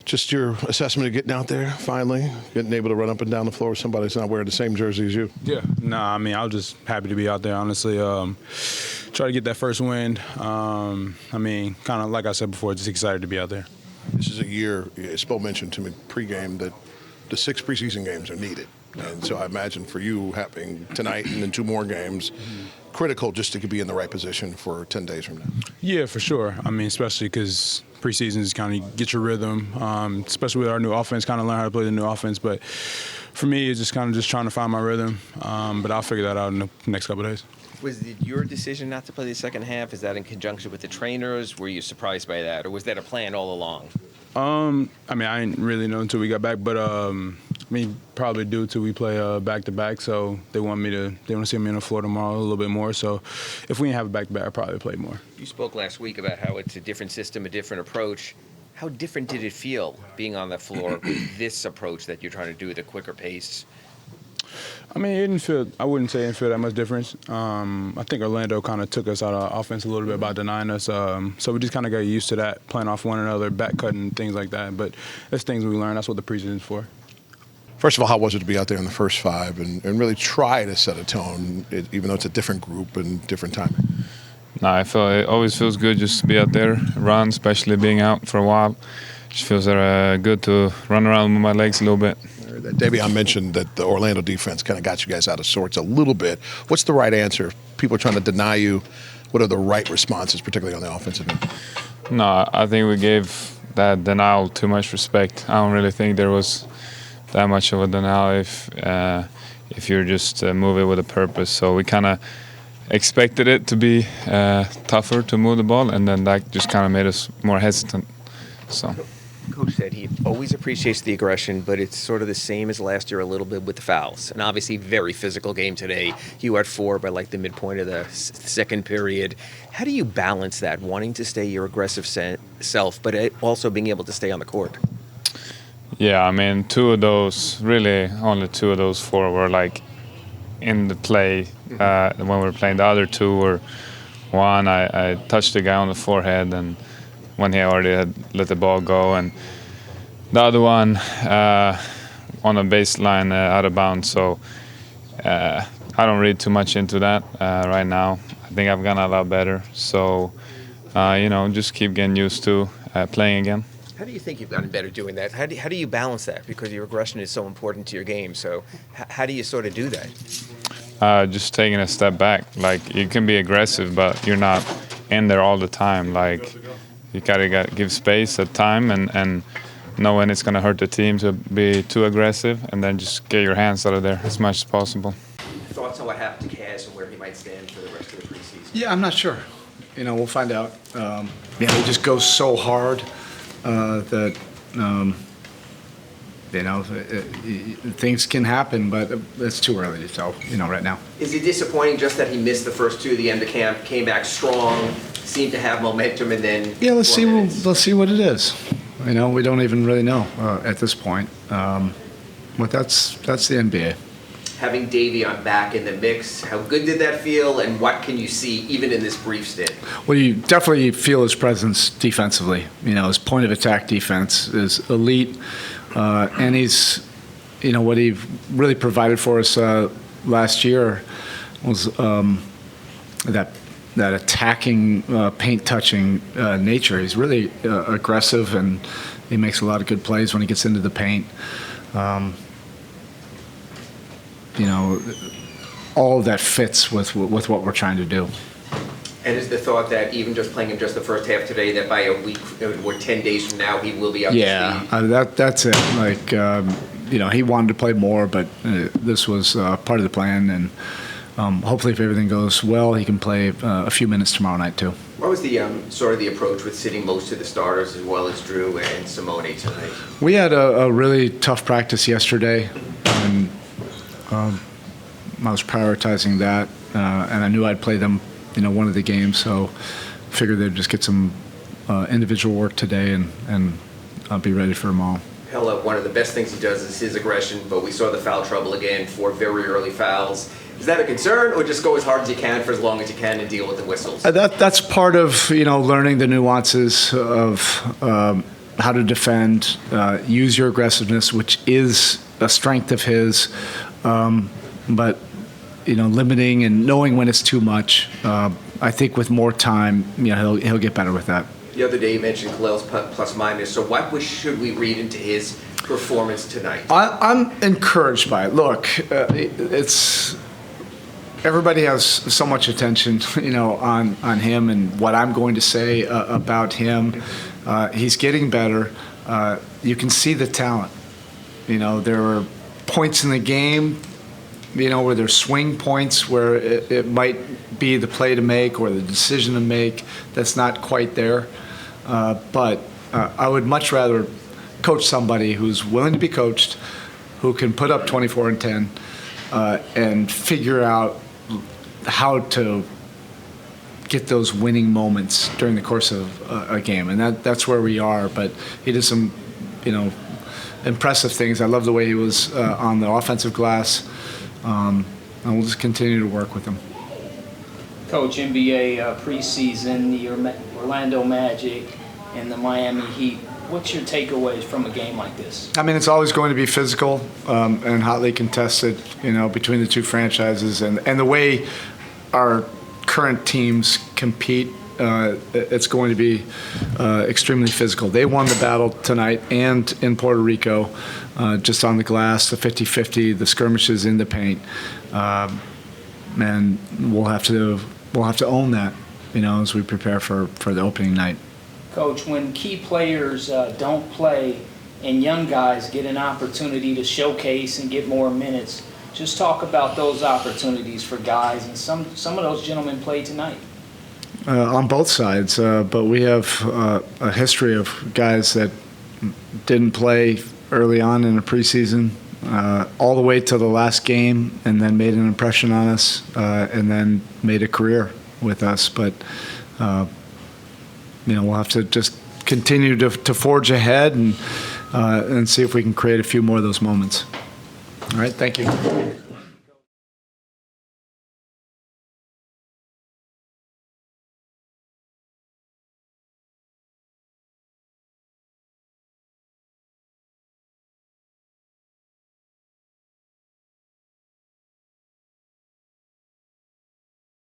Just your assessment of getting out there, finally, getting able to run up and down the floor with somebody that's not wearing the same jersey as you. Yeah, I mean, I was just happy to be out there, honestly. Try to get that first win. I mean, kind of like I said before, just excited to be out there. This is a year, Spo mentioned to me pregame that the 6 preseason games are needed. And so I imagine for you having tonight and then 2 more games, critical just to be in the right position for 10 days from now. Yeah, for sure. I mean, especially because preseason is kind of get your rhythm, especially with our new offense, kind of learn how to play the new offense. But for me, it's just kind of just trying to find my rhythm. But I'll figure that out in the next couple of days. Was it your decision not to play the second half? Is that in conjunction with the trainers? Were you surprised by that? Or was that a plan all along? I mean, I didn't really know until we got back, but I mean, probably due to we play back-to-back, so they want to see me on the floor tomorrow a little bit more. So if we didn't have a back-to-back, I'd probably play more. You spoke last week about how it's a different system, a different approach. How different did it feel being on the floor with this approach that you're trying to do at a quicker pace? I mean, I wouldn't say it didn't feel that much difference. I think Orlando kind of took us out of offense a little bit by denying us. So we just kind of got used to that, playing off one another, back cutting, things like that. But that's things we learned. That's what the preseason is for. First of all, how was it to be out there in the first 5 and really try to set a tone, even though it's a different group and different timing? No, I feel it always feels good just to be out there, run, especially being out for a while. Just feels good to run around with my legs a little bit. Davion mentioned that the Orlando defense kind of got you guys out of sorts a little bit. What's the right answer? People are trying to deny you. What are the right responses, particularly on the offensive end? No, I think we gave that denial too much respect. I don't really think there was that much of a denial if you're just moving with a purpose. So we kind of expected it to be tougher to move the ball, and then that just kind of made us more hesitant. So. Coach said he always appreciates the aggression, but it's sort of the same as last year a little bit with the fouls. And obviously, very physical game today. You had 4 by like the midpoint of the second period. How do you balance that, wanting to stay your aggressive self, but also being able to stay on the court? Yeah, I mean, 2 of those, really only 2 of those 4 were like in the play when we were playing. The other 2 were, one, I touched the guy on the forehead, and when he already had let the ball go, and the other one on a baseline out of bounds. So I don't read too much into that right now. I think I've gotten a lot better. So, just keep getting used to playing again. How do you think you've gotten better doing that? How do you balance that? Because your aggression is so important to your game. So how do you sort of do that? Just taking a step back. Like, you can be aggressive, but you're not in there all the time. Like, you gotta give space at time and know when it's gonna hurt the team to be too aggressive, and then just get your hands out of there as much as possible. Thoughts on what happened to Kaz and where he might stand for the rest of the preseason? Yeah, I'm not sure. We'll find out. He just goes so hard that things can happen, but it's too early to tell. Right now. Is it disappointing just that he missed the first 2 at the end of camp, came back strong, seemed to have momentum, and then let's see what it is. We don't even really know at this point. But that's the NBA. Having Davion back in the mix, how good did that feel, and what can you see even in this brief stint? Well, you definitely feel his presence defensively. His point of attack defense is elite, and he's, what he really provided for us last year was that attacking, paint touching nature. He's really aggressive, and he makes a lot of good plays when he gets into the paint. All of that fits with what we're trying to do. And is the thought that even just playing him just the first half today, that by a week or 10 days from now, he will be up to speed? That's it. Like, he wanted to play more, but this was part of the plan, and hopefully if everything goes well, he can play a few minutes tomorrow night too. What was the sort of the approach with sitting most of the starters as well as Drew and Simone tonight? We had a really tough practice yesterday, and I was prioritizing that, and I knew I'd play them, one of the games, so figured they'd just get some individual work today, and I'll be ready for them all. Pelle, one of the best things he does is his aggression, but we saw the foul trouble again, 4 very early fouls. Is that a concern, or just go as hard as you can for as long as you can and deal with the whistles? That's part of learning the nuances of how to defend, use your aggressiveness, which is a strength of his, but limiting and knowing when it's too much. I think with more time, he'll get better with that. The other day you mentioned Khalil's plus minus. So what should we read into his performance tonight? I'm encouraged by it. Look, it's everybody has so much attention, on him and what I'm going to say about him. He's getting better. You can see the talent. There are points in the game, where there's swing points where it might be the play to make or the decision to make that's not quite there. But I would much rather coach somebody who's willing to be coached, who can put up 24 and 10, and figure out how to get those winning moments during the course of a game. And that's where we are. But he did some, impressive things. I love the way he was on the offensive glass. And we'll just continue to work with him. Coach, NBA preseason, the Orlando Magic and the Miami Heat. What's your takeaways from a game like this? I mean, it's always going to be physical and hotly contested, between the two franchises. And the way our current teams compete, it's going to be extremely physical. They won the battle tonight and in Puerto Rico, just on the glass, the 50-50, the skirmishes in the paint. And we'll have to own that, as we prepare for the opening night. Coach, when key players don't play and young guys get an opportunity to showcase and get more minutes, just talk about those opportunities for guys, and some of those gentlemen played tonight. On both sides, but we have a history of guys that didn't play early on in the preseason, all the way to the last game, and then made an impression on us, and then made a career with us. But we'll have to just continue to forge ahead and see if we can create a few more of those moments. All right, thank you.